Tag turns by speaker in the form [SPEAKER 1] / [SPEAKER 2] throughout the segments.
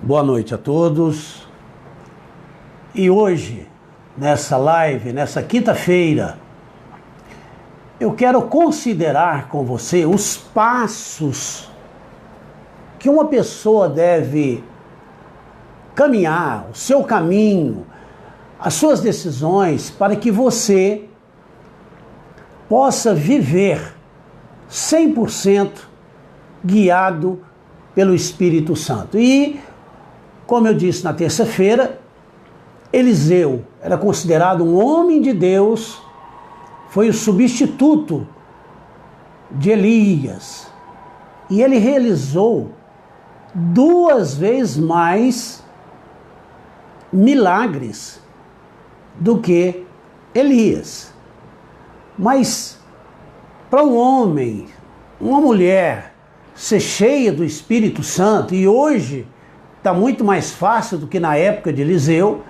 [SPEAKER 1] Boa noite a todos. E hoje, nessa live, nessa quinta-feira, eu quero considerar com você os passos que uma pessoa deve caminhar, o seu caminho, as suas decisões, para que você possa viver 100% guiado pelo Espírito Santo. E, como eu disse na terça-feira, Eliseu era considerado um homem de Deus, foi o substituto de Elias. E ele realizou 2 vezes mais milagres do que Elias. Mas para um homem, uma mulher ser cheia do Espírito Santo, e hoje está muito mais fácil do que na época de Eliseu,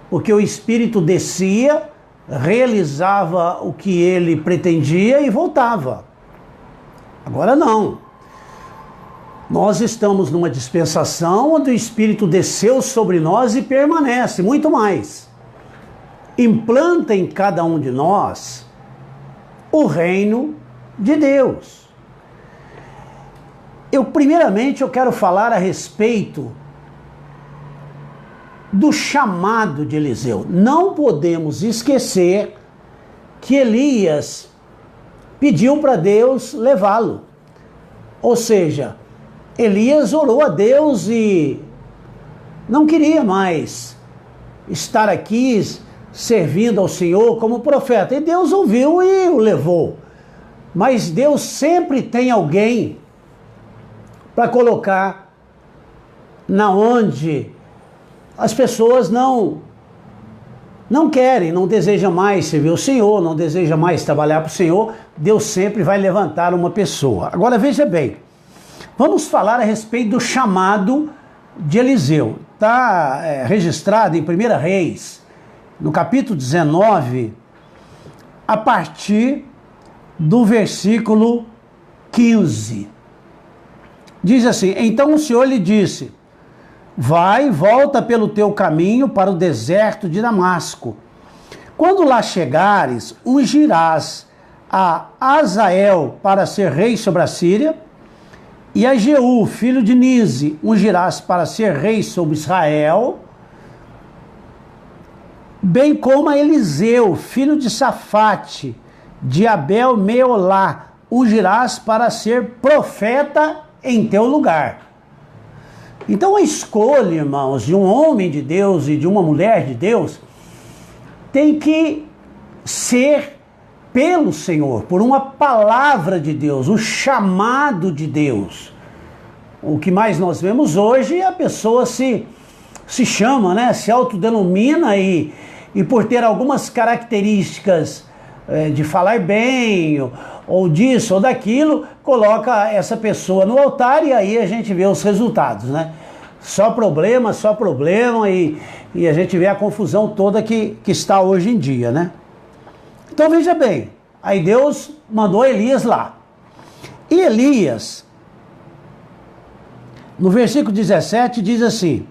[SPEAKER 1] porque o Espírito descia, realizava o que ele pretendia e voltava. Agora não. Nós estamos numa dispensação onde o Espírito desceu sobre nós e permanece, muito mais. Implanta em cada um de nós o reino de Deus. Primeiramente, eu quero falar a respeito do chamado de Eliseu. Não podemos esquecer que Elias pediu para Deus levá-lo. Ou seja, Elias orou a Deus e não queria mais estar aqui servindo ao Senhor como profeta. E Deus ouviu e o levou. Mas Deus sempre tem alguém para colocar na onde as pessoas não querem, não desejam mais servir o Senhor, não desejam mais trabalhar para o Senhor. Deus sempre vai levantar uma pessoa. Agora veja bem, vamos falar a respeito do chamado de Eliseu. Está registrado em 1 Reis, no capítulo 19, a partir do versículo 15. Diz assim: então o Senhor lhe disse: vai, volta pelo teu caminho para o deserto de Damasco. Quando lá chegares, ungirás a Azael para ser rei sobre a Síria, e a Jeú, filho de Nise, ungirás para ser rei sobre Israel, bem como a Eliseu, filho de Safate, de Abel Meolá, ungirás para ser profeta em teu lugar. Então a escolha, irmãos, de um homem de Deus e de uma mulher de Deus tem que ser pelo Senhor, por uma palavra de Deus, o chamado de Deus. O que mais nós vemos hoje é a pessoa se chama, né, se autodenomina e por ter algumas características de falar bem, ou disso ou daquilo, coloca essa pessoa no altar e aí a gente vê os resultados, né? Só problema e a gente vê a confusão toda que está hoje em dia, né? Então veja bem, aí Deus mandou Elias lá. E Elias, no versículo 17, diz assim: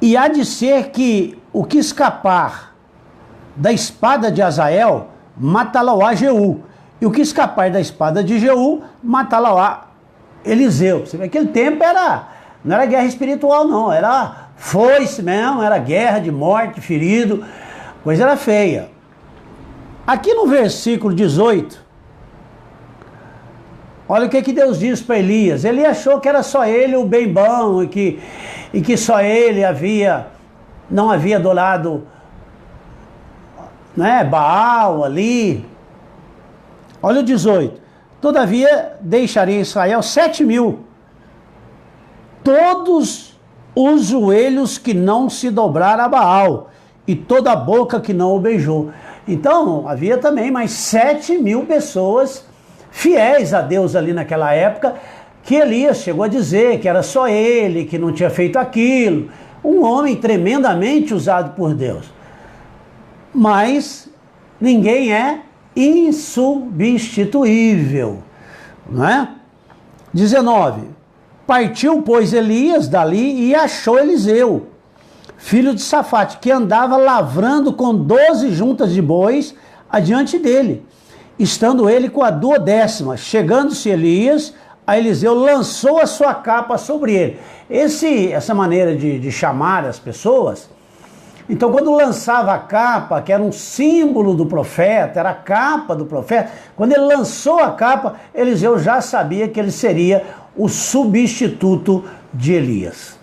[SPEAKER 1] e há de ser que o que escapar da espada de Azael, matá-lo-á Jeú. E o que escapar da espada de Jeú, matá-lo-á Eliseu. Você vê que aquele tempo não era guerra espiritual, não. Era foice mesmo, era guerra de morte, ferido. Coisa era feia. Aqui no versículo 18, olha o que Deus diz para Elias. Ele achou que era só ele o bem bom e que só ele não havia adorado, né, Baal ali. Olha o 18. Todavia deixarei em Israel 7.000, todos os joelhos que não se dobraram a Baal, e toda a boca que não o beijou. Então, havia também mais 7.000 pessoas fiéis a Deus ali naquela época, que Elias chegou a dizer que era só ele, que não tinha feito aquilo. Um homem tremendamente usado por Deus. Mas ninguém é insubstituível, não é? 19. Partiu, pois, Elias dali e achou Eliseu, filho de Safate, que andava lavrando com 12 juntas de bois adiante dele, estando ele com a 12ª. Chegando-se Elias a Eliseu, lançou a sua capa sobre ele. Essa maneira de chamar as pessoas, então quando lançava a capa, que era um símbolo do profeta, era a capa do profeta, quando ele lançou a capa, Eliseu já sabia que ele seria o substituto de Elias.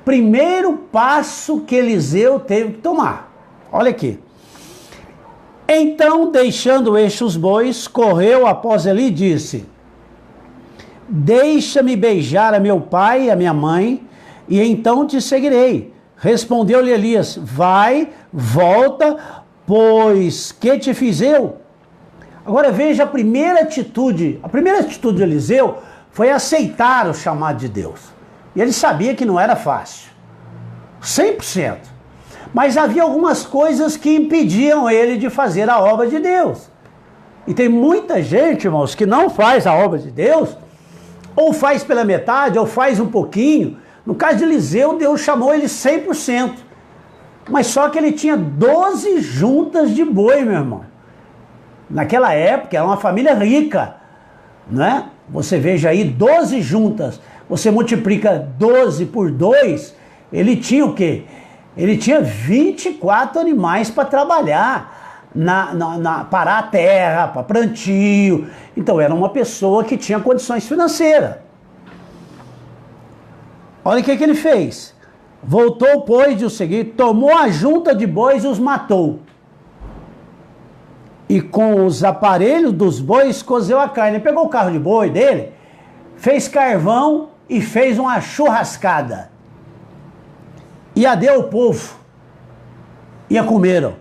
[SPEAKER 1] Primeiro passo que Eliseu teve que tomar. Olha aqui. Então, deixando os bois, correu após Eli e disse: deixa-me beijar a meu pai e a minha mãe, e então te seguirei. Respondeu-lhe Elias: vai, volta, pois que te fiz eu? Agora veja a primeira atitude de Eliseu foi aceitar o chamado de Deus. E ele sabia que não era fácil, 100%. Mas havia algumas coisas que impediam ele de fazer a obra de Deus. E tem muita gente, irmãos, que não faz a obra de Deus, ou faz pela metade, ou faz um pouquinho. No caso de Eliseu, Deus chamou ele 100%. Mas só que ele tinha 12 juntas de boi, meu irmão. Naquela época, era uma família rica, né? Você veja aí, 12 juntas. Você multiplica 12 por 2, ele tinha o quê? Ele tinha 24 animais para trabalhar, parar a terra, para plantio. Então era uma pessoa que tinha condições financeiras. Olha o que ele fez. Voltou, pois, de o seguir, tomou a junta de bois e os matou. E com os aparelhos dos bois cozeu a carne. Ele pegou o carro de boi dele, fez carvão e fez uma churrascada. E a deu ao povo. E a comeram.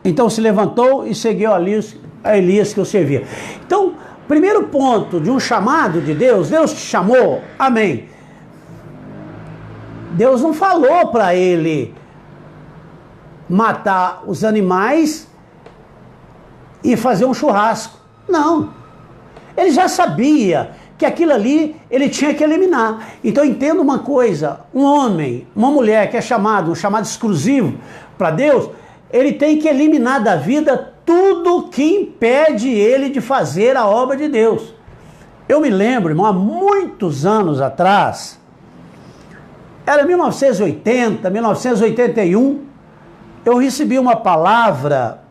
[SPEAKER 1] Então se levantou e seguiu a Elias que o servia. Então, primeiro ponto de um chamado de Deus, Deus te chamou, amém. Deus não falou para ele matar os animais e fazer um churrasco. Não. Ele já sabia que aquilo ali ele tinha que eliminar. Então entenda uma coisa, um homem, uma mulher que é um chamado exclusivo para Deus, ele tem que eliminar da vida tudo que impede ele de fazer a obra de Deus. Eu me lembro, irmão, há muitos anos atrás, era 1980, 1981, eu recebi uma palavra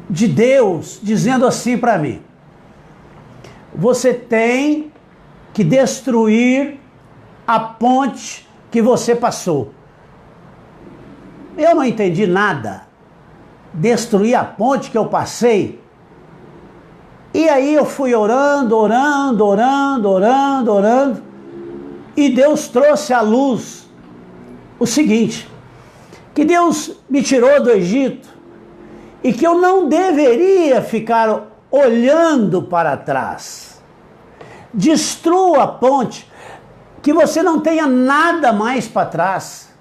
[SPEAKER 1] de Deus dizendo assim para mim: você tem que destruir a ponte que você passou. Eu não entendi nada. Destruir a ponte que eu passei. E aí eu fui orando. E Deus trouxe à luz o seguinte: que Deus me tirou do Egito e que eu não deveria ficar olhando para trás. Destrua a ponte, que você não tenha nada mais para trás.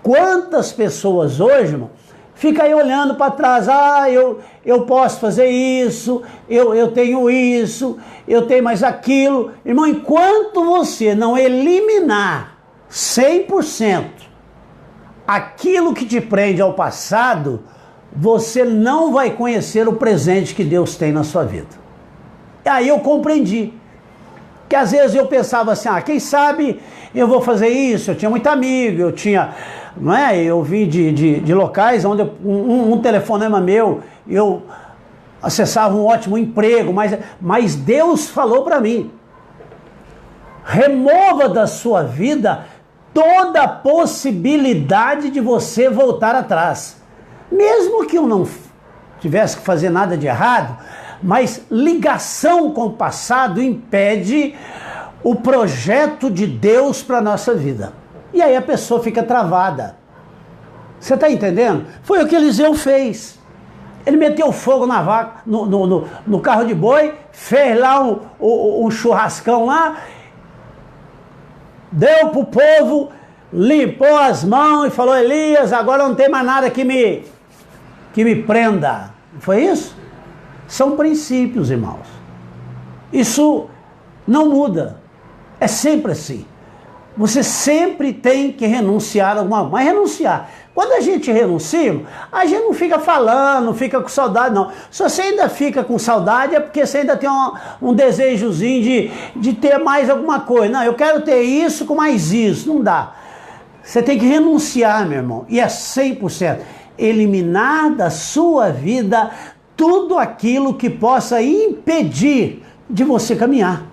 [SPEAKER 1] Quantas pessoas hoje, irmão, ficam aí olhando para trás? Eu posso fazer isso, eu tenho isso, eu tenho mais aquilo. Irmão, enquanto você não eliminar 100% aquilo que te prende ao passado, você não vai conhecer o presente que Deus tem na sua vida. E aí eu compreendi que às vezes eu pensava assim: quem sabe eu vou fazer isso. Eu tinha muito amigo, eu vim de locais onde um telefonema meu, eu acessava um ótimo emprego, mas Deus falou para mim: remova da sua vida toda a possibilidade de você voltar atrás. Mesmo que eu não tivesse que fazer nada de errado, mas ligação com o passado impede o projeto de Deus para a nossa vida. E aí a pessoa fica travada. Você está entendendo? Foi o que Eliseu fez. Ele meteu fogo na vaca, no carro de boi, fez lá um churrascão lá, deu para o povo, limpou as mãos e falou: Elias, agora não tem mais nada que me prenda. Não foi isso? São princípios, irmãos. Isso não muda. É sempre assim. Você sempre tem que renunciar a alguma coisa. Mas renunciar. Quando a gente renuncia, a gente não fica falando, não fica com saudade, não. Se você ainda fica com saudade, é porque você ainda tem um desejozinho de ter mais alguma coisa. Não, eu quero ter isso com mais isso. Não dá. Você tem que renunciar, meu irmão. E é 100%. Eliminar da sua vida tudo aquilo que possa impedir de você caminhar.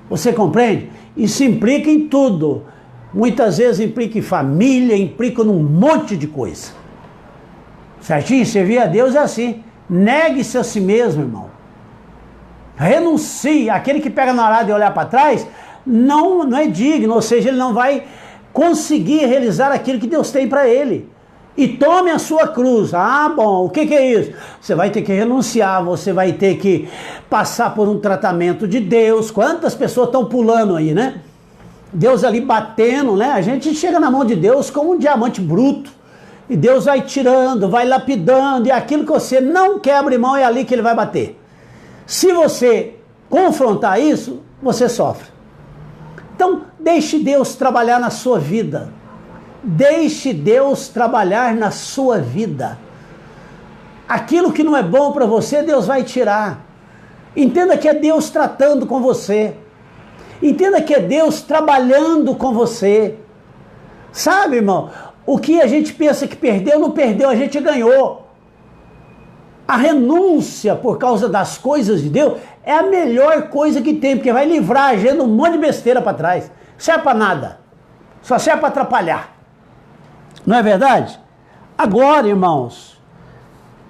[SPEAKER 1] Você compreende? Isso implica em tudo. Muitas vezes implica em família, implica num monte de coisa. Certinho? Servir a Deus é assim. Negue-se a si mesmo, irmão. Renuncie. Aquele que pega na hora de olhar para trás, não é digno, ou seja, ele não vai conseguir realizar aquilo que Deus tem para ele. E tome a sua cruz. Ah, bom, o que é isso? Você vai ter que renunciar, você vai ter que passar por um tratamento de Deus. Quantas pessoas estão pulando aí, né? Deus ali batendo, né? A gente chega na mão de Deus como um diamante bruto. E Deus vai tirando, vai lapidando, e aquilo que você não quer abrir mão é ali que ele vai bater. Se você confrontar isso, você sofre. Então, deixe Deus trabalhar na sua vida. Deixe Deus trabalhar na sua vida. Aquilo que não é bom para você, Deus vai tirar. Entenda que é Deus tratando com você. Entenda que é Deus trabalhando com você. Sabe, irmão? O que a gente pensa que perdeu, não perdeu, a gente ganhou. A renúncia por causa das coisas de Deus é a melhor coisa que tem, porque vai livrar a gente um monte de besteira para trás. Não serve para nada. Só serve para atrapalhar. Não é verdade? Agora, irmãos,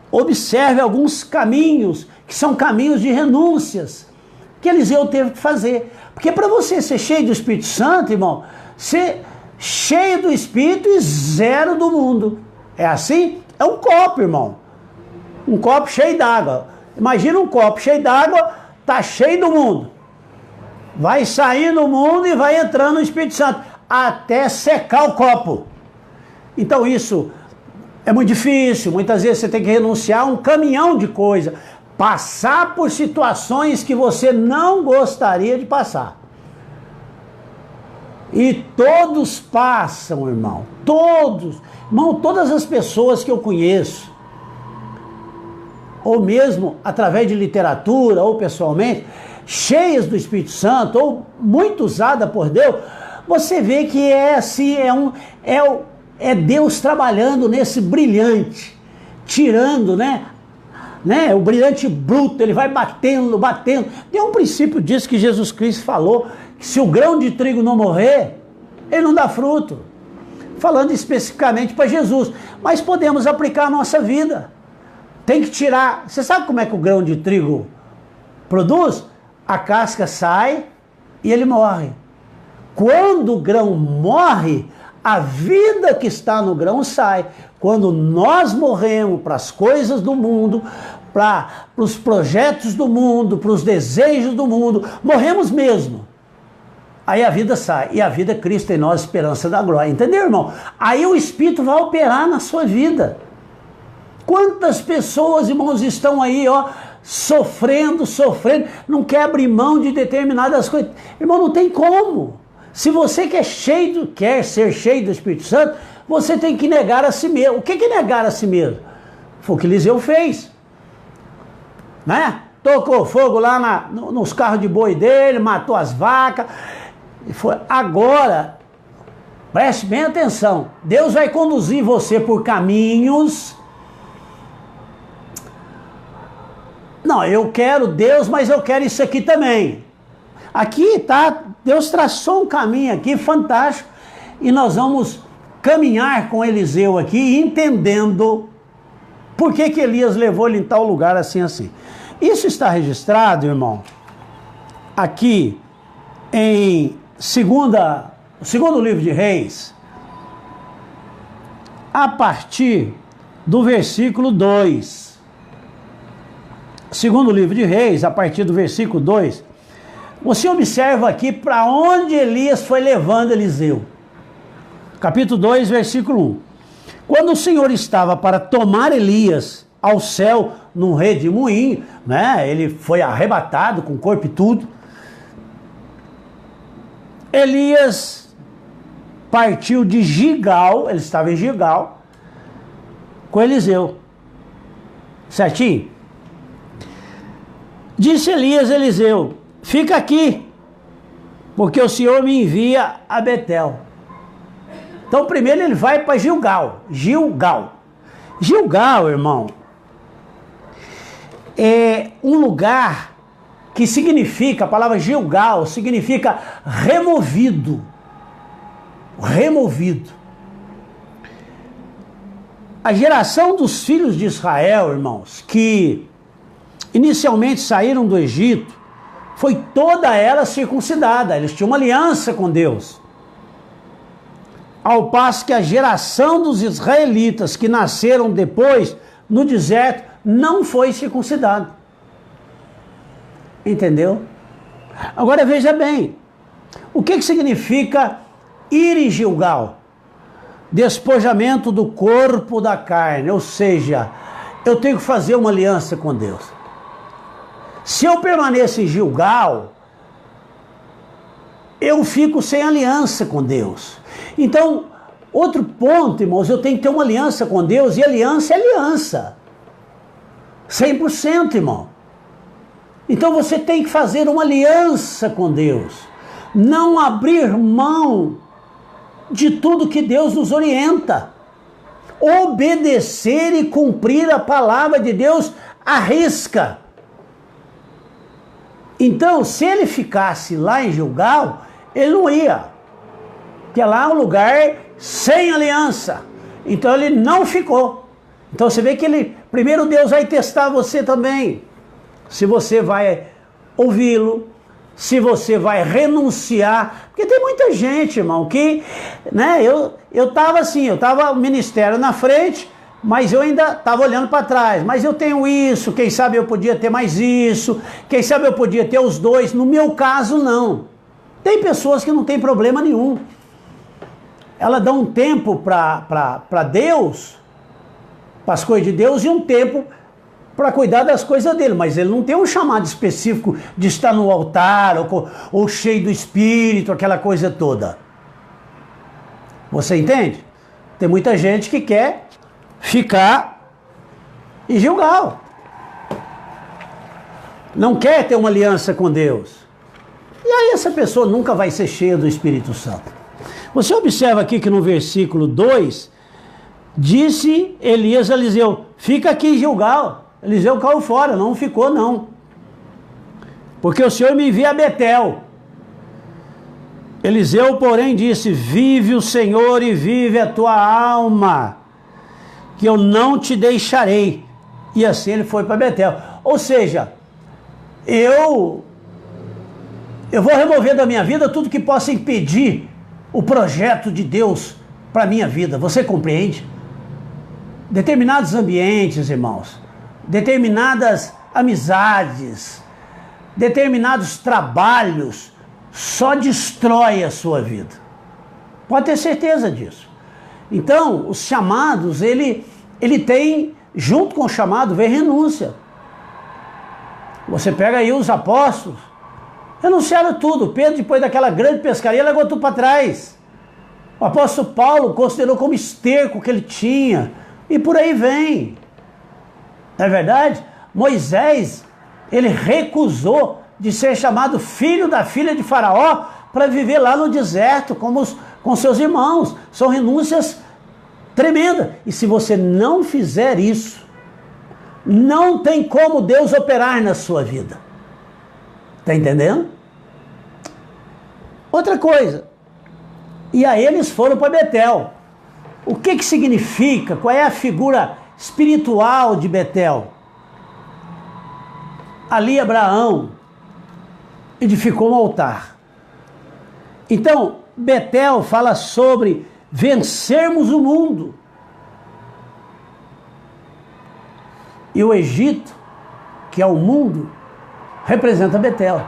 [SPEAKER 1] observe alguns caminhos que são caminhos de renúncias que Eliseu teve que fazer. Porque para você ser cheio do Espírito Santo, irmão, ser cheio do Espírito e zero do mundo. É assim? É um copo, irmão. Um copo cheio d'água. Imagina um copo cheio d'água, tá cheio do mundo. Vai sair do mundo e vai entrando no Espírito Santo, até secar o copo. Então isso é muito difícil, muitas vezes você tem que renunciar a um caminhão de coisa, passar por situações que você não gostaria de passar. E todos passam, irmão, todos. Irmão, todas as pessoas que eu conheço, ou mesmo através de literatura, ou pessoalmente, cheias do Espírito Santo, ou muito usada por Deus, você vê que é assim, é Deus trabalhando nesse brilhante, tirando, né? O brilhante bruto, ele vai batendo. Tem um princípio disso que Jesus Cristo falou, que se o grão de trigo não morrer, ele não dá fruto. Falando especificamente para Jesus, mas podemos aplicar a nossa vida. Tem que tirar. Você sabe como é que o grão de trigo produz? A casca sai e ele morre. Quando o grão morre, a vida que está no grão sai. Quando nós morremos para as coisas do mundo, para os projetos do mundo, para os desejos do mundo, morremos mesmo. Aí a vida sai. E a vida é Cristo em nós, esperança da glória. Entendeu, irmão? Aí o Espírito vai operar na sua vida. Quantas pessoas, irmãos, estão aí, ó, sofrendo, não quer abrir mão de determinadas coisas. Irmão, não tem como. Se você quer ser cheio do Espírito Santo, você tem que negar a si mesmo. O que é negar a si mesmo? Foi o que Eliseu fez. Né? Tocou fogo lá nos carros de boi dele, matou as vacas. E foi. Agora, preste bem atenção. Deus vai conduzir você por caminhos. Não, eu quero Deus, mas eu quero isso aqui também. Aqui tá, Deus traçou um caminho aqui fantástico e nós vamos caminhar com Eliseu aqui, entendendo por que Elias levou ele em tal lugar assim. Isso está registrado, irmão, aqui em segundo livro de Reis, a partir do versículo 2. Segundo livro de Reis, a partir do versículo 2, você observa aqui para onde Elias foi levando Eliseu. Capítulo 2, versículo 1. Quando o Senhor estava para tomar Elias ao céu num redemoinho, né? Ele foi arrebatado com o corpo e tudo. Elias partiu de Gigal, ele estava em Gigal, com Eliseu. Certinho? Disse Elias a Eliseu: fica aqui, porque o Senhor me envia a Betel. Então primeiro ele vai para Gilgal. Gilgal, irmão, é um lugar que significa, a palavra Gilgal significa removido. Removido. A geração dos filhos de Israel, irmãos, que inicialmente saíram do Egito, foi toda ela circuncidada. Eles tinham uma aliança com Deus. Ao passo que a geração dos israelitas que nasceram depois no deserto não foi circuncidada. Entendeu? Agora veja bem, o que significa ir em Gilgal? Despojamento do corpo da carne, ou seja, eu tenho que fazer uma aliança com Deus. Se eu permaneço em Gilgal, eu fico sem aliança com Deus. Então, outro ponto, irmãos, eu tenho que ter uma aliança com Deus, e aliança é aliança. 100%, irmão. Então você tem que fazer uma aliança com Deus. Não abrir mão de tudo que Deus nos orienta. Obedecer e cumprir a palavra de Deus à risca. Então, se ele ficasse lá em Gilgal, ele não ia. Porque lá é um lugar sem aliança. Então ele não ficou. Então você vê que primeiro Deus vai testar você também. Se você vai ouvi-lo, se você vai renunciar. Porque tem muita gente, irmão, que, né, eu tava assim, eu tava o ministério na frente, mas eu ainda tava olhando para trás. Mas eu tenho isso, quem sabe eu podia ter mais isso, quem sabe eu podia ter os dois. No meu caso, não. Tem pessoas que não tem problema nenhum. Ela dá um tempo para Deus, para as coisas de Deus, e um tempo para cuidar das coisas dele, mas ele não tem um chamado específico de estar no altar, ou cheio do Espírito, aquela coisa toda. Você entende? Tem muita gente que quer ficar em Gilgal. Não quer ter uma aliança com Deus. E aí essa pessoa nunca vai ser cheia do Espírito Santo. Você observa aqui que no versículo 2, disse Elias a Eliseu: fica aqui em Gilgal. Eliseu caiu fora, não ficou não. Porque o Senhor me envia a Betel. Eliseu, porém, disse: vive o Senhor e vive a tua alma, que eu não te deixarei. E assim ele foi para Betel. Ou seja, eu vou remover da minha vida tudo que possa impedir o projeto de Deus para a minha vida. Você compreende? Determinados ambientes, irmãos, determinadas amizades, determinados trabalhos só destrói a sua vida. Pode ter certeza disso. Então, os chamados, ele tem, junto com o chamado, vem renúncia. Você pega aí os apóstolos, renunciaram tudo. Pedro, depois daquela grande pescaria, largou tudo para trás. O apóstolo Paulo considerou como esterco que ele tinha, e por aí vem. Não é verdade? Moisés, ele recusou de ser chamado filho da filha de Faraó para viver lá no deserto com seus irmãos. São renúncias tremendas. E se você não fizer isso, não tem como Deus operar na sua vida. Está entendendo? Outra coisa. E aí eles foram para Betel. O que significa? Qual é a figura espiritual de Betel? Ali Abraão edificou um altar. Então, Betel fala sobre vencermos o mundo. E o Egito, que é o mundo, representa Betel.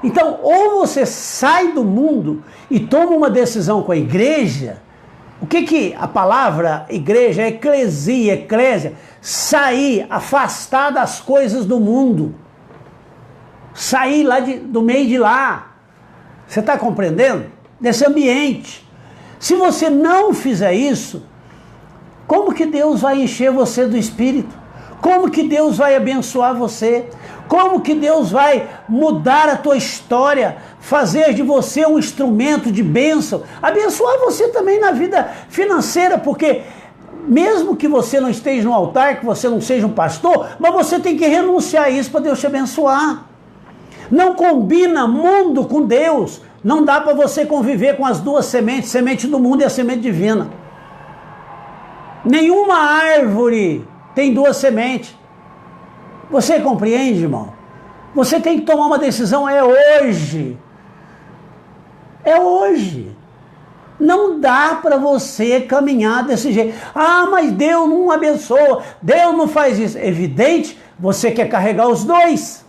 [SPEAKER 1] Então, ou você sai do mundo e toma uma decisão com a igreja. O que a palavra igreja, eclésia, sair, afastar das coisas do mundo, sair lá do meio de lá, Você está compreendendo? Desse ambiente. Se você não fizer isso, como que Deus vai encher você do Espírito? Como que Deus vai abençoar você? Como que Deus vai mudar a tua história, fazer de você um instrumento de bênção, abençoar você também na vida financeira, porque mesmo que você não esteja no altar, que você não seja um pastor, mas você tem que renunciar a isso para Deus te abençoar. Não combina mundo com Deus. Não dá para você conviver com as duas sementes, semente do mundo e a semente divina. Nenhuma árvore tem duas sementes. Você compreende, irmão? Você tem que tomar uma decisão, é hoje. É hoje. Não dá para você caminhar desse jeito. Ah, mas Deus não abençoa, Deus não faz isso. Evidente, você quer carregar os dois.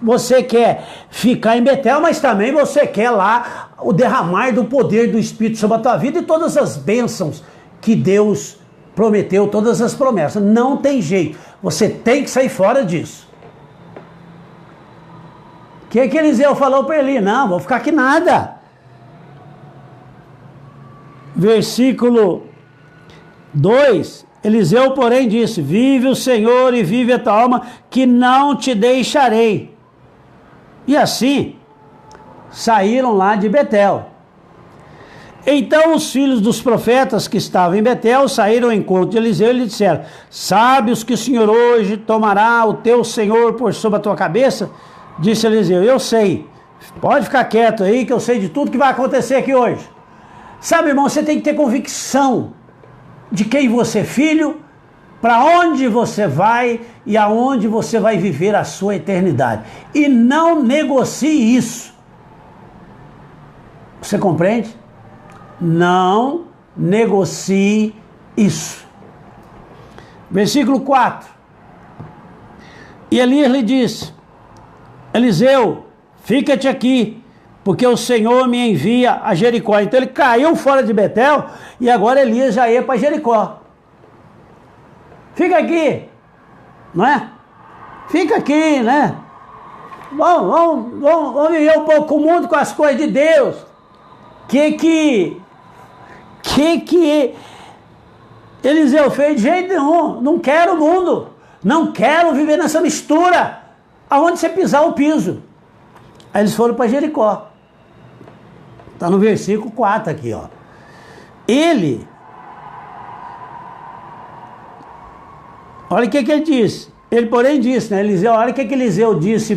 [SPEAKER 1] Você quer ficar em Betel, mas também você quer lá o derramar do poder do Espírito sobre a tua vida e todas as bênçãos que Deus prometeu, todas as promessas. Não tem jeito. Você tem que sair fora disso. O que Eliseu falou para ele? Não, vou ficar aqui nada. Versículo 2, Eliseu, porém, disse: vive o Senhor e vive a tua alma, que não te deixarei. E assim, saíram lá de Betel. Então os filhos dos profetas que estavam em Betel saíram ao encontro de Eliseu e lhe disseram: sabes que o Senhor hoje tomará o teu Senhor por sobre a tua cabeça? Disse Eliseu: eu sei, pode ficar quieto aí que eu sei de tudo que vai acontecer aqui hoje. Sabe, irmão, você tem que ter convicção de quem você é filho, para onde você vai e aonde você vai viver a sua eternidade. E não negocie isso. Você compreende? Não negocie isso. Versículo 4. E Elias lhe disse: Eliseu, fica-te aqui, porque o Senhor me envia a Jericó. Então ele caiu fora de Betel e agora Elias já ia para Jericó. Fica aqui, não é? Fica aqui, né? Vamos viver um pouco o mundo com as coisas de Deus. Que Eliseu fez? De jeito nenhum. Não quero o mundo. Não quero viver nessa mistura. Aonde você pisar o piso. Aí eles foram para Jericó. Está no versículo 4 aqui, ó. Olha o que ele disse. Ele, porém, disse, né? Eliseu, olha o que Eliseu disse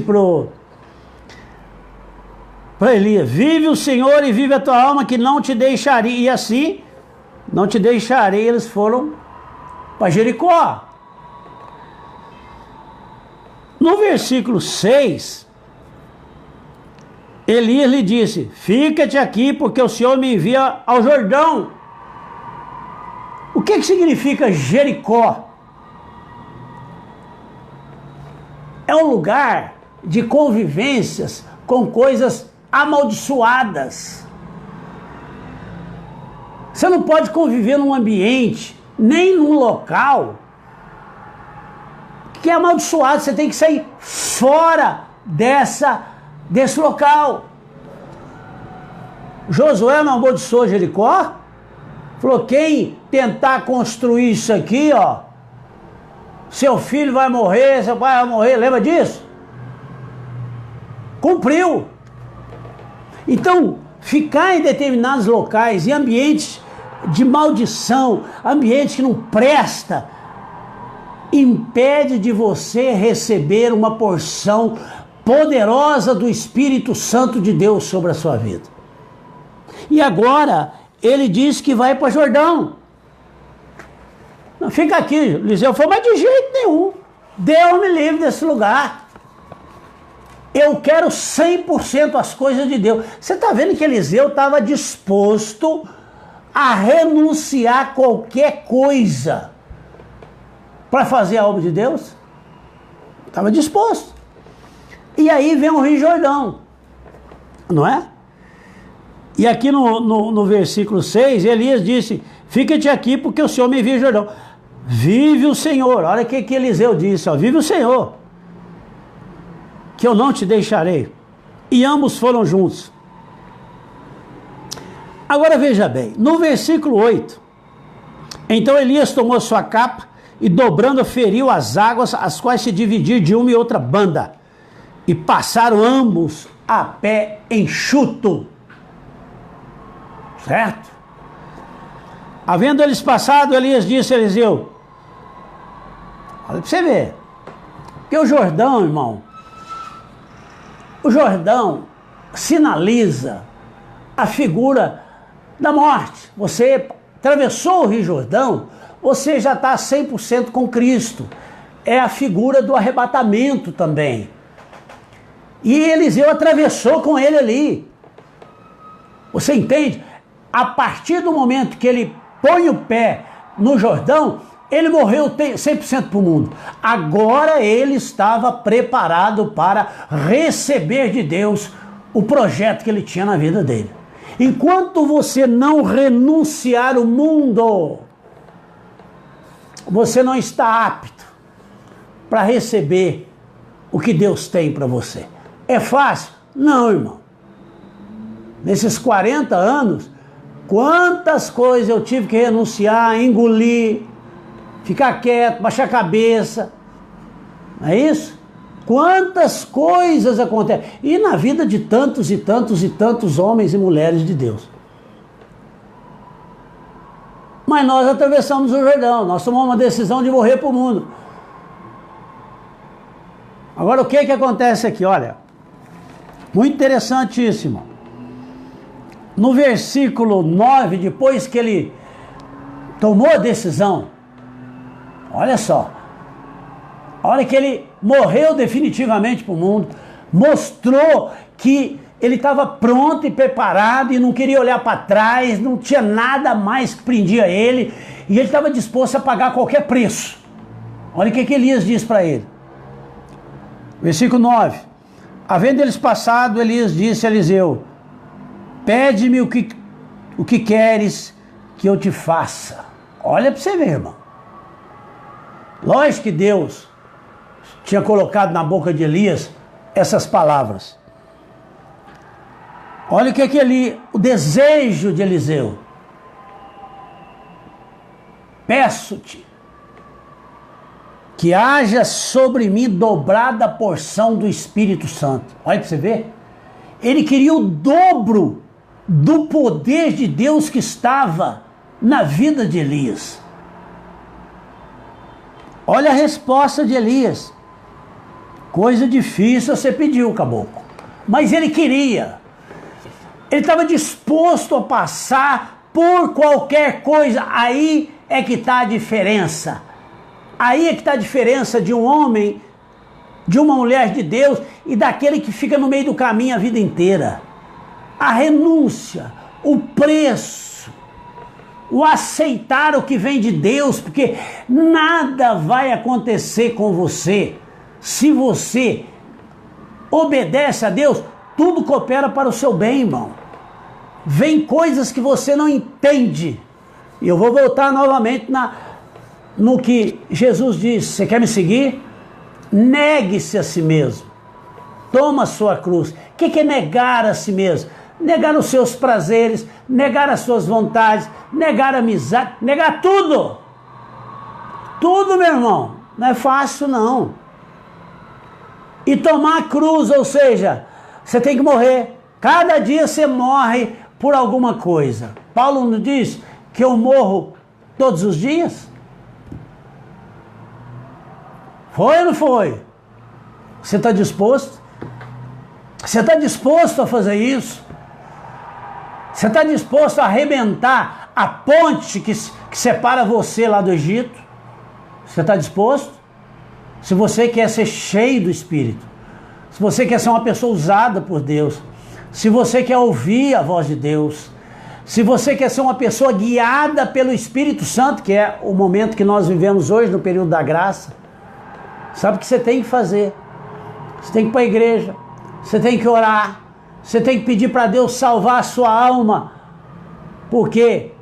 [SPEAKER 1] para Elias: vive o Senhor e vive a tua alma, que não te deixarei. E assim, não te deixarei. Eles foram para Jericó. No versículo 6, Elias lhe disse: fica-te aqui, porque o Senhor me envia ao Jordão. O que significa Jericó? É um lugar de convivências com coisas amaldiçoadas. Você não pode conviver num ambiente, nem num local que é amaldiçoado. Você tem que sair fora desse local. Josué não amaldiçoou Jericó? Falou: quem tentar construir isso aqui, ó, seu filho vai morrer, seu pai vai morrer. Lembra disso? Cumpriu. Então, ficar em determinados locais, em ambientes de maldição, ambientes que não presta, impede de você receber uma porção poderosa do Espírito Santo de Deus sobre a sua vida. E agora, ele diz que vai para Jordão. Não, fica aqui, Eliseu falou: mas de jeito nenhum. Deus me livre desse lugar. Eu quero 100% as coisas de Deus. Você está vendo que Eliseu estava disposto a renunciar a qualquer coisa para fazer a obra de Deus? Estava disposto. E aí vem o Rio Jordão, não é? E aqui no versículo 6, Elias disse: fica-te aqui, porque o Senhor me envia ao Jordão. Vive o Senhor. Olha o que Eliseu disse, ó: vive o Senhor, que eu não te deixarei. E ambos foram juntos. Agora veja bem, no versículo 8, então Elias tomou sua capa e dobrando feriu as águas, as quais se dividiram de uma e outra banda, e passaram ambos a pé enxuto. Certo? Havendo eles passado, Elias disse a Eliseu, olha para você ver, porque o Jordão, irmão, o Jordão sinaliza a figura da morte. Você atravessou o Rio Jordão, você já está 100% com Cristo. É a figura do arrebatamento também. E Eliseu atravessou com ele ali. Você entende? A partir do momento que ele põe o pé no Jordão, ele morreu 100% para o mundo. Agora ele estava preparado para receber de Deus o projeto que ele tinha na vida dele. Enquanto você não renunciar o mundo, você não está apto para receber o que Deus tem para você. É fácil? Não, irmão. Nesses 40 anos, quantas coisas eu tive que renunciar, engolir, ficar quieto, baixar a cabeça. Não é isso? Quantas coisas acontecem. E na vida de tantos e tantos e tantos homens e mulheres de Deus. Mas nós atravessamos o Jordão. Nós tomamos uma decisão de morrer para o mundo. Agora o que acontece aqui? Olha, muito interessantíssimo. No versículo 9, depois que ele tomou a decisão, olha só, a hora que ele morreu definitivamente para o mundo, mostrou que ele estava pronto e preparado e não queria olhar para trás, não tinha nada mais que prendia ele, e ele estava disposto a pagar qualquer preço. Olha o que Elias diz para ele. Versículo 9. Havendo eles passado, Elias disse a Eliseu, pede-me o que queres que eu te faça. Olha para você ver, irmão. Lógico que Deus tinha colocado na boca de Elias essas palavras. Olha o que o desejo de Eliseu. Peço-te que haja sobre mim dobrada porção do Espírito Santo. Olha para você ver. Ele queria o dobro do poder de Deus que estava na vida de Elias. Olha a resposta de Elias. Coisa difícil você pediu, caboclo. Mas ele queria. Ele estava disposto a passar por qualquer coisa. Aí é que está a diferença. Aí é que está a diferença de um homem, de uma mulher de Deus e daquele que fica no meio do caminho a vida inteira. A renúncia, o preço, o aceitar o que vem de Deus, porque nada vai acontecer com você se você obedece a Deus. Tudo coopera para o seu bem, irmão. Vem coisas que você não entende. E eu vou voltar novamente no que Jesus disse. Você quer me seguir? Negue-se a si mesmo. Toma a sua cruz. O que é negar a si mesmo? Negar os seus prazeres, negar as suas vontades, negar a amizade, negar tudo. Tudo, meu irmão. Não é fácil, não. E tomar a cruz, ou seja, você tem que morrer. Cada dia você morre por alguma coisa. Paulo não diz que eu morro todos os dias? Foi ou não foi? Você está disposto? Você está disposto a fazer isso? Você está disposto a arrebentar a ponte que separa você lá do Egito? Você está disposto? Se você quer ser cheio do Espírito, se você quer ser uma pessoa usada por Deus, se você quer ouvir a voz de Deus, se você quer ser uma pessoa guiada pelo Espírito Santo, que é o momento que nós vivemos hoje, no período da graça, sabe o que você tem que fazer? Você tem que ir para a igreja, você tem que orar, você tem que pedir para Deus salvar a sua alma, porque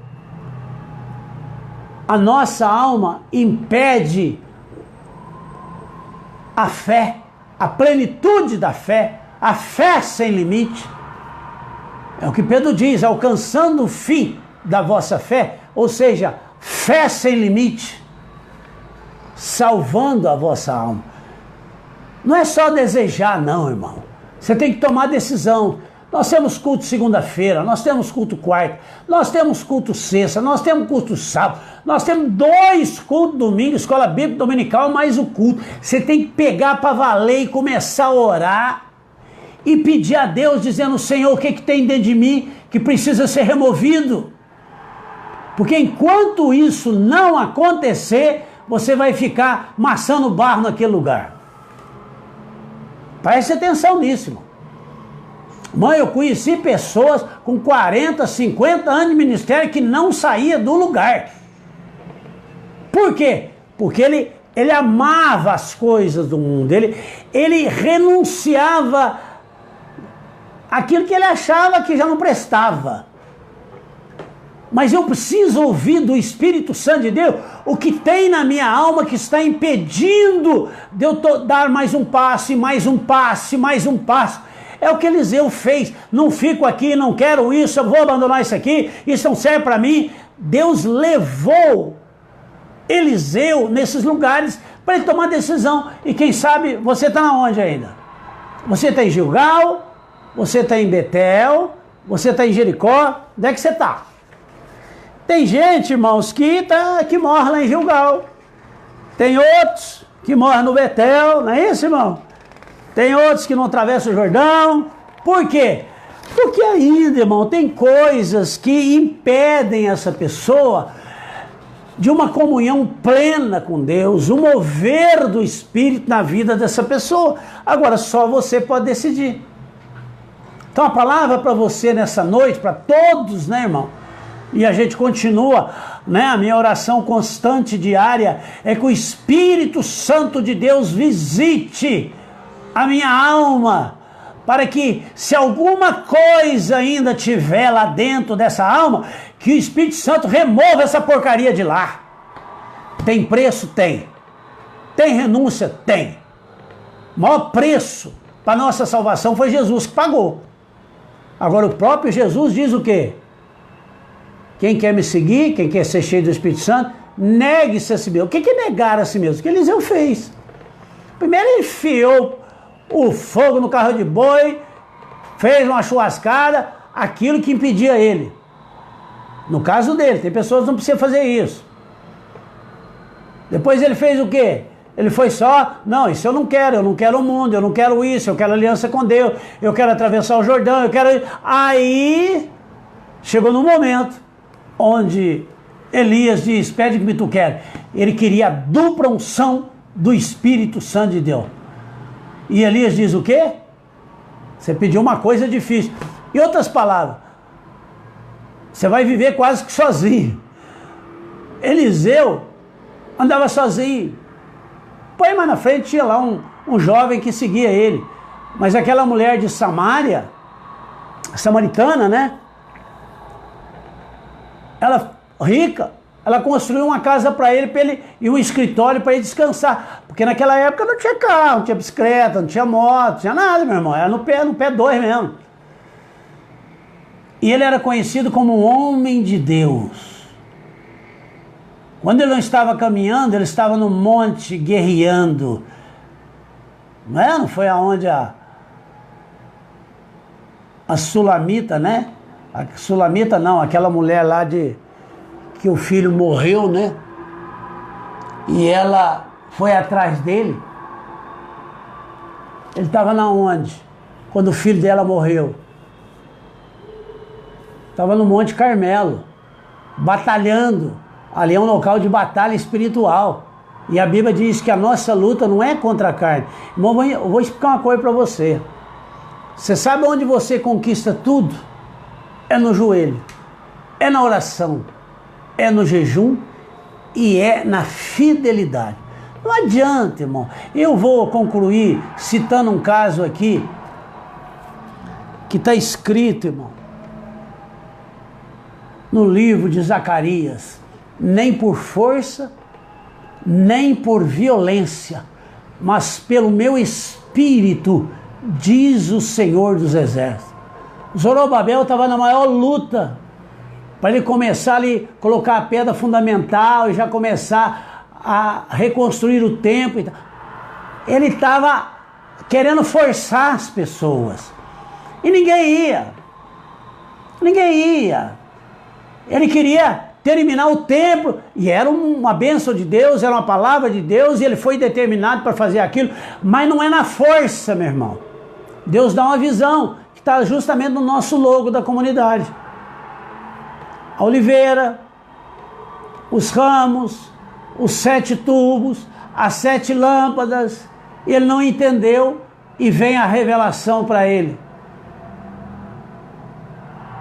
[SPEAKER 1] a nossa alma impede a fé, a plenitude da fé, a fé sem limite. É o que Pedro diz, alcançando o fim da vossa fé, ou seja, fé sem limite, salvando a vossa alma. Não é só desejar não, irmão. Você tem que tomar decisão. Nós temos culto segunda-feira, nós temos culto quarta, nós temos culto sexta, nós temos culto sábado, nós temos 2 cultos domingo, escola bíblica dominical, mais o culto. Você tem que pegar para valer e começar a orar e pedir a Deus, dizendo, Senhor, o que tem dentro de mim que precisa ser removido? Porque enquanto isso não acontecer, você vai ficar maçando barro naquele lugar. Preste atenção nisso, irmão. Mãe, eu conheci pessoas com 40, 50 anos de ministério que não saía do lugar. Por quê? Porque ele amava as coisas do mundo, ele renunciava àquilo que ele achava que já não prestava. Mas eu preciso ouvir do Espírito Santo de Deus o que tem na minha alma que está impedindo de eu dar mais um passo, e mais um passo, e mais um passo. É o que Eliseu fez. Não fico aqui, não quero isso, eu vou abandonar isso aqui, isso não serve para mim. Deus levou Eliseu nesses lugares para ele tomar decisão. E quem sabe, você está onde ainda? Você está em Gilgal, você está em Betel, você está em Jericó, onde é que você está? Tem gente, irmãos, que morre lá em Gilgal. Tem outros que morrem no Betel, não é isso, irmão? Tem outros que não atravessam o Jordão. Por quê? Porque ainda, irmão, tem coisas que impedem essa pessoa de uma comunhão plena com Deus, um mover do Espírito na vida dessa pessoa. Agora, só você pode decidir. Então, a palavra para você nessa noite, para todos, né, irmão? E a gente continua, né? A minha oração constante, diária, é que o Espírito Santo de Deus visite a minha alma, para que, se alguma coisa ainda tiver lá dentro dessa alma, que o Espírito Santo remova essa porcaria de lá. Tem preço? Tem. Tem renúncia? Tem. O maior preço para nossa salvação foi Jesus que pagou. Agora o próprio Jesus diz o quê? Quem quer me seguir, quem quer ser cheio do Espírito Santo, negue-se a si mesmo. O que é negar a si mesmo? O que Eliseu fez? Primeiro ele enfiou o fogo no carro de boi, fez uma churrascada, aquilo que impedia ele. No caso dele, tem pessoas que não precisam fazer isso. Depois ele fez o quê? Ele foi só, não, isso eu não quero o mundo, eu não quero isso, eu quero aliança com Deus, eu quero atravessar o Jordão, eu quero... Aí, chegou no momento onde Elias diz, pede o que tu quer. Ele queria a dupla unção do Espírito Santo de Deus. E Elias diz o quê? Você pediu uma coisa difícil. Em outras palavras, você vai viver quase que sozinho. Eliseu andava sozinho. Põe mais na frente, tinha lá um jovem que seguia ele. Mas aquela mulher de Samaria, samaritana, né? Ela, rica, ela construiu uma casa para ele e um escritório para ele descansar. Porque naquela época não tinha carro, não tinha bicicleta, não tinha moto, não tinha nada, meu irmão. Era no pé 2 mesmo. E ele era conhecido como um homem de Deus. Quando ele não estava caminhando, ele estava no monte guerreando. Não é? Não foi aonde a Sulamita, né? A Sulamita não, aquela mulher lá que o filho morreu, né? E ela foi atrás dele. Ele estava na onde? Quando o filho dela morreu. Estava no Monte Carmelo, batalhando. Ali é um local de batalha espiritual. E a Bíblia diz que a nossa luta não é contra a carne. Irmão, eu vou explicar uma coisa para você. Você sabe onde você conquista tudo? É no joelho, é na oração, é no jejum e é na fidelidade. Não adianta, irmão. Eu vou concluir citando um caso aqui que está escrito, irmão, no livro de Zacarias. Nem por força, nem por violência, mas pelo meu espírito, diz o Senhor dos Exércitos. Zorobabel estava na maior luta para ele começar ali, colocar a pedra fundamental e já começar a reconstruir o templo. Ele estava querendo forçar as pessoas. E ninguém ia. Ninguém ia. Ele queria terminar o templo, e era uma bênção de Deus, era uma palavra de Deus, e ele foi determinado para fazer aquilo, mas não é na força, meu irmão. Deus dá uma visão, que está justamente no nosso logo da comunidade. A oliveira, os ramos, os 7 tubos, as 7 lâmpadas, ele não entendeu, e vem a revelação para ele.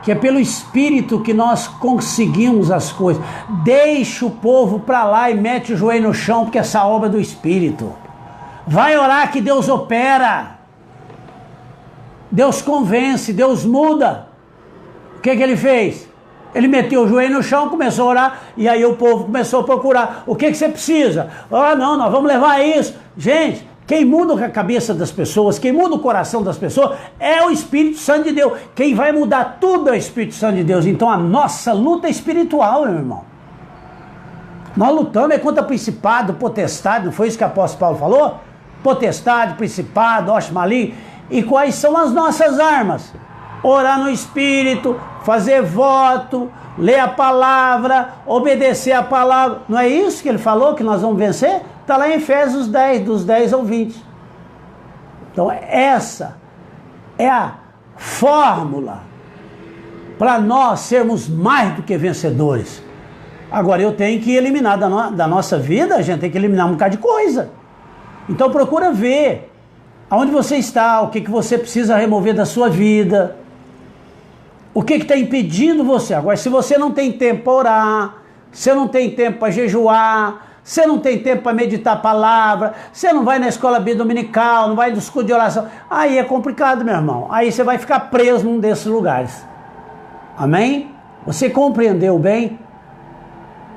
[SPEAKER 1] Que é pelo Espírito que nós conseguimos as coisas. Deixa o povo para lá e mete o joelho no chão, porque essa obra é do Espírito. Vai orar que Deus opera. Deus convence, Deus muda. O que ele fez? Ele meteu o joelho no chão, começou a orar, e aí o povo começou a procurar. O que você precisa? Ah, não, nós vamos levar isso. Gente, quem muda a cabeça das pessoas, quem muda o coração das pessoas é o Espírito Santo de Deus. Quem vai mudar tudo é o Espírito Santo de Deus. Então a nossa luta é espiritual, meu irmão. Nós lutamos contra principado, potestade, não foi isso que o apóstolo Paulo falou? Potestade, principado, hoste maligno. E quais são as nossas armas? Orar no Espírito, fazer voto, ler a palavra, obedecer a palavra. Não é isso que ele falou que nós vamos vencer? Está lá em Efésios 10, dos 10 ao 20. Então essa é a fórmula para nós sermos mais do que vencedores. Agora eu tenho que eliminar da nossa vida, a gente tem que eliminar um bocado de coisa. Então procura ver aonde você está, o que você precisa remover da sua vida. O que está impedindo você? Agora, se você não tem tempo para orar, você não tem tempo para jejuar, você não tem tempo para meditar a palavra, você não vai na escola bíblica dominical, não vai no escudo de oração, aí é complicado, meu irmão. Aí você vai ficar preso num desses lugares. Amém? Você compreendeu bem?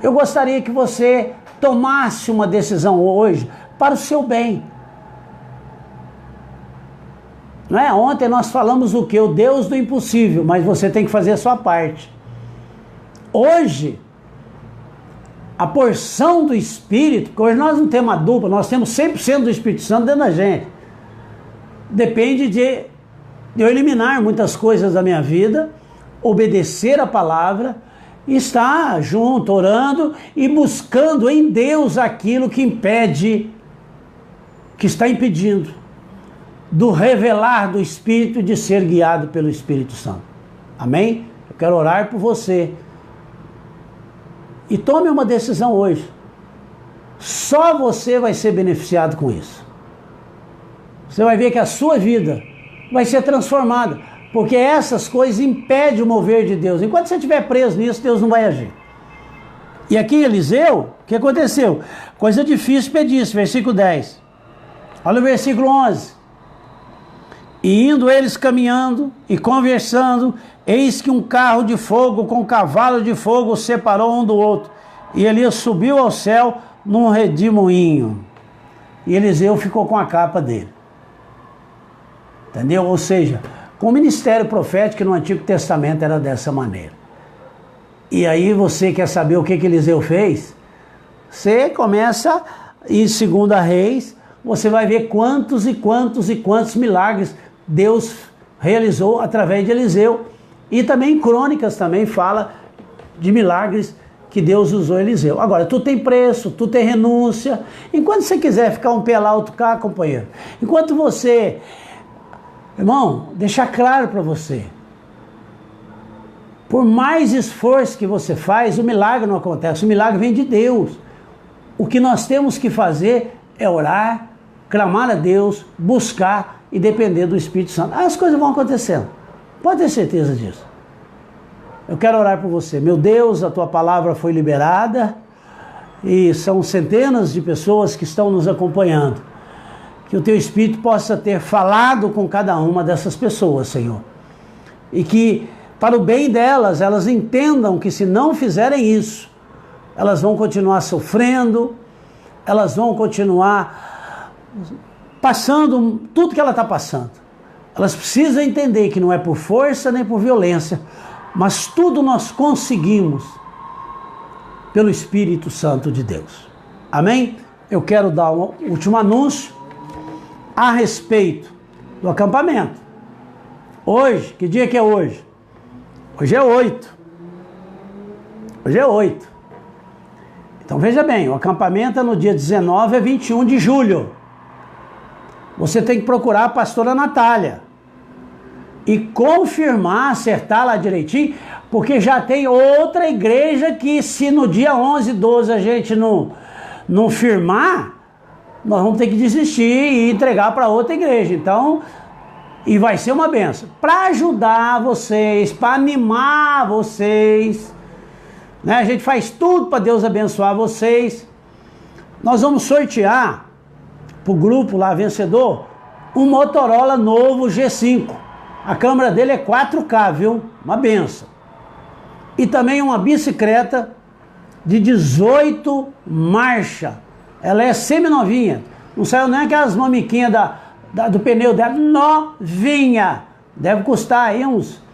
[SPEAKER 1] Eu gostaria que você tomasse uma decisão hoje para o seu bem. Não é? Ontem nós falamos o que? O Deus do impossível, mas você tem que fazer a sua parte. Hoje, a porção do Espírito, porque hoje nós não temos uma dupla, nós temos 100% do Espírito Santo dentro da gente. Depende de eu eliminar muitas coisas da minha vida, obedecer a palavra, estar junto, orando e buscando em Deus aquilo que impede, que está impedindo do revelar do Espírito, de ser guiado pelo Espírito Santo. Amém? Eu quero orar por você. E tome uma decisão hoje. Só você vai ser beneficiado com isso. Você vai ver que a sua vida vai ser transformada, porque essas coisas impedem o mover de Deus. Enquanto você estiver preso nisso, Deus não vai agir. E aqui em Eliseu, o que aconteceu? Coisa difícil pedisse, versículo 10. Olha o versículo 11. E indo eles caminhando e conversando, eis que um carro de fogo com cavalo de fogo os separou um do outro. E Elias subiu ao céu num redemoinho. E Eliseu ficou com a capa dele. Entendeu? Ou seja, com o ministério profético no Antigo Testamento era dessa maneira. E aí você quer saber o que Eliseu fez? Você começa em 2 Reis, você vai ver quantos e quantos e quantos milagres Deus realizou através de Eliseu. E também em Crônicas também fala de milagres que Deus usou Eliseu. Agora, tu tem preço, tu tem renúncia. Enquanto você quiser ficar um pé lá, outro cá, companheiro. Enquanto você... Irmão, deixar claro para você. Por mais esforço que você faz, o milagre não acontece. O milagre vem de Deus. O que nós temos que fazer é orar, clamar a Deus, buscar e depender do Espírito Santo. As coisas vão acontecendo. Pode ter certeza disso. Eu quero orar por você. Meu Deus, a tua palavra foi liberada e são centenas de pessoas que estão nos acompanhando. Que o teu Espírito possa ter falado com cada uma dessas pessoas, Senhor. E que, para o bem delas, elas entendam que se não fizerem isso, elas vão continuar sofrendo, elas vão continuar passando tudo que ela está passando. elas precisam entender que não é por força nem por violência, mas tudo nós conseguimos pelo Espírito Santo de Deus. Amém? Eu quero dar um último anúncio a respeito do acampamento. Hoje, que dia que é hoje? Hoje é 8. Hoje é 8. Então veja bem, o acampamento é no dia 19 a 21 de julho. Você tem que procurar a pastora Natália e confirmar, acertar lá direitinho, porque já tem outra igreja que, se no dia 11 e 12 a gente não firmar, nós vamos ter que desistir e entregar para outra igreja. Então, e vai ser uma benção. Para ajudar vocês, para animar vocês, né? A gente faz tudo para Deus abençoar vocês. Nós vamos sortear para o grupo lá vencedor um Motorola novo G5. A câmera dele é 4K, viu? Uma benção. E também uma bicicleta de 18 marchas. Ela é semi-novinha. Não saiu nem aquelas mamiquinhas do pneu dela. Novinha. Deve custar aí uns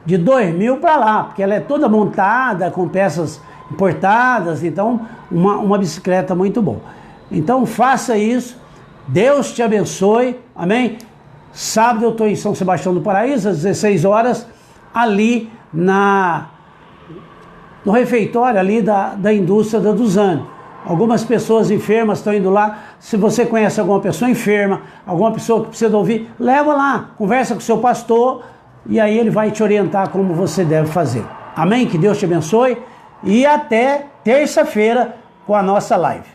[SPEAKER 1] de 2.000 para lá, porque ela é toda montada com peças importadas. Então, uma bicicleta muito boa. Então, faça isso. Deus te abençoe. Amém? Sábado eu estou em São Sebastião do Paraíso, às 16 horas, ali no refeitório ali da indústria da Duzane. Algumas pessoas enfermas estão indo lá. Se você conhece alguma pessoa enferma, alguma pessoa que precisa ouvir, leva lá, conversa com o seu pastor e aí ele vai te orientar como você deve fazer. Amém? Que Deus te abençoe e até terça-feira com a nossa live.